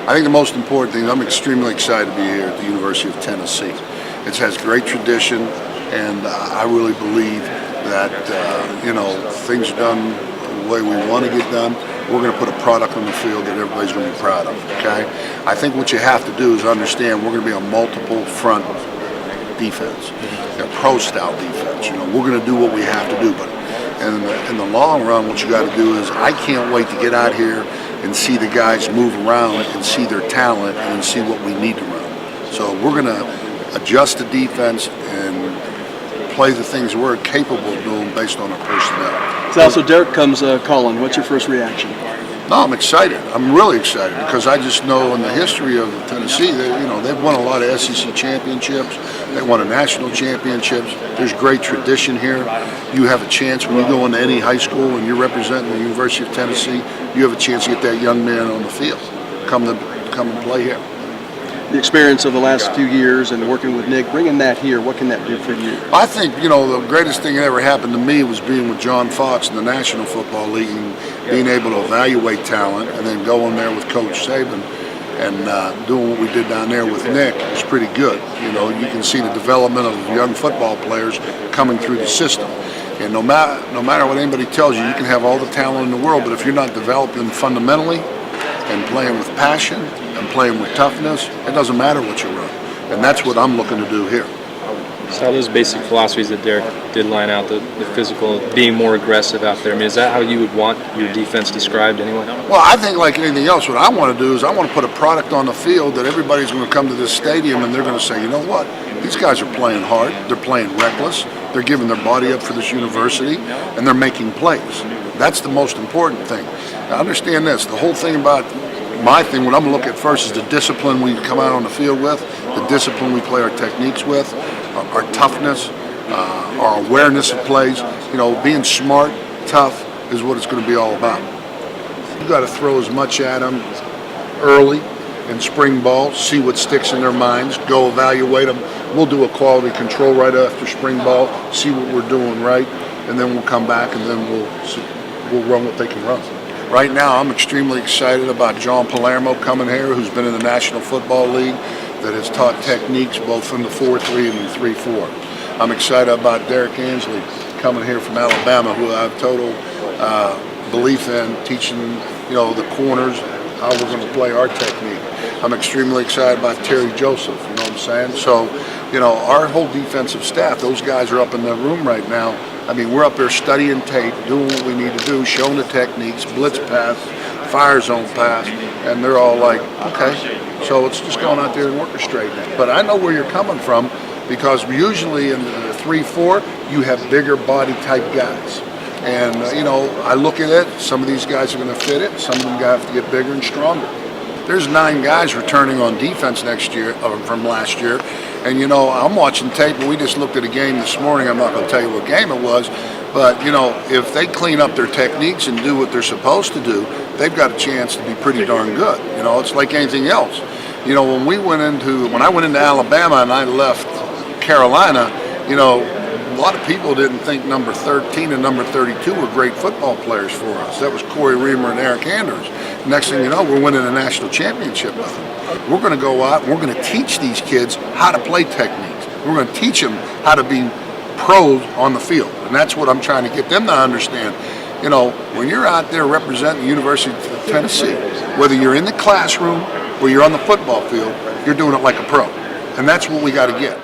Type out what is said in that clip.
I think the most important thing, I'm extremely excited to be here at the University of Tennessee. It has great tradition, and I really believe that, things are done the way we want to get done. We're going to put a product on the field that everybody's going to be proud of, okay? I think what you have to do is understand we're going to be a multiple front defense, a pro-style defense. We're going to do what we have to do, but in the long run, what you got to do is I can't wait to get out here and see the guys move around and see their talent and see what we need to run. So we're going to adjust the defense and play the things we're capable of doing based on our personnel. Sal, so Derek comes calling. What's your first reaction? No, I'm excited. I'm really excited because I just know in the history of Tennessee that they've won a lot of SEC championships. They won a national championships. There's great tradition here. You have a chance when you go into any high school and you're representing the University of Tennessee. You have a chance to get that young man on the field. Come and play here. The experience of the last few years and working with Nick, bringing that here, what can that do for you? I think, the greatest thing that ever happened to me was being with John Fox in the National Football League and being able to evaluate talent and then going there with Coach Saban and doing what we did down there with Nick was pretty good. You can see the development of young football players coming through the system. And no matter what anybody tells you, you can have all the talent in the world, but if you're not developing fundamentally and playing with passion and playing with toughness, it doesn't matter what you run. And that's what I'm looking to do here. So those basic philosophies that Derek did line out, the physical, being more aggressive out there, is that how you would want your defense described anyway? Well, I think like anything else, what I want to do is I want to put a product on the field that everybody's going to come to this stadium and they're going to say, you know what, these guys are playing hard, they're playing reckless, they're giving their body up for this university, and they're making plays. That's the most important thing. Now, understand this, the whole thing about my thing, what I'm going to look at first is the discipline we come out on the field with, the discipline we play our techniques with, our toughness, our awareness of plays. Being smart, tough is what it's going to be all about. You got to throw as much at them early in spring ball, see what sticks in their minds, go evaluate them. We'll do a quality control right after spring ball, see what we're doing right, and then we'll come back and then we'll run what they can run. Right now, I'm extremely excited about John Palermo coming here, who's been in the National Football League, that has taught techniques both from the 4-3 and the 3-4. I'm excited about Derek Ansley coming here from Alabama, who I have total belief in, teaching the corners how we're going to play our technique. I'm extremely excited about Terry Joseph, you know what I'm saying? So, our whole defensive staff, those guys are up in the room right now. We're up there studying tape, doing what we need to do, showing the techniques, blitz pass, fire zone pass, and they're all like, okay. So it's just going out there and orchestrating it. But I know where you're coming from because usually in the 3-4, you have bigger body type guys. And, I look at it, some of these guys are going to fit it, some of them have to get bigger and stronger. There's 9 guys returning on defense next year, from last year. And, I'm watching tape, and we just looked at a game this morning. I'm not going to tell you what game it was. But, if they clean up their techniques and do what they're supposed to do, they've got a chance to be pretty darn good. It's like anything else. When I went into Alabama and I left Carolina, a lot of people didn't think number 13 and number 32 were great football players for us. That was Corey Reamer and Eric Anders. Next thing you know, we're winning a national championship with them. We're going to go out and we're going to teach these kids how to play techniques. We're going to teach them how to be pros on the field. And that's what I'm trying to get them to understand. When you're out there representing the University of Tennessee, whether you're in the classroom or you're on the football field, you're doing it like a pro. And that's what we got to get.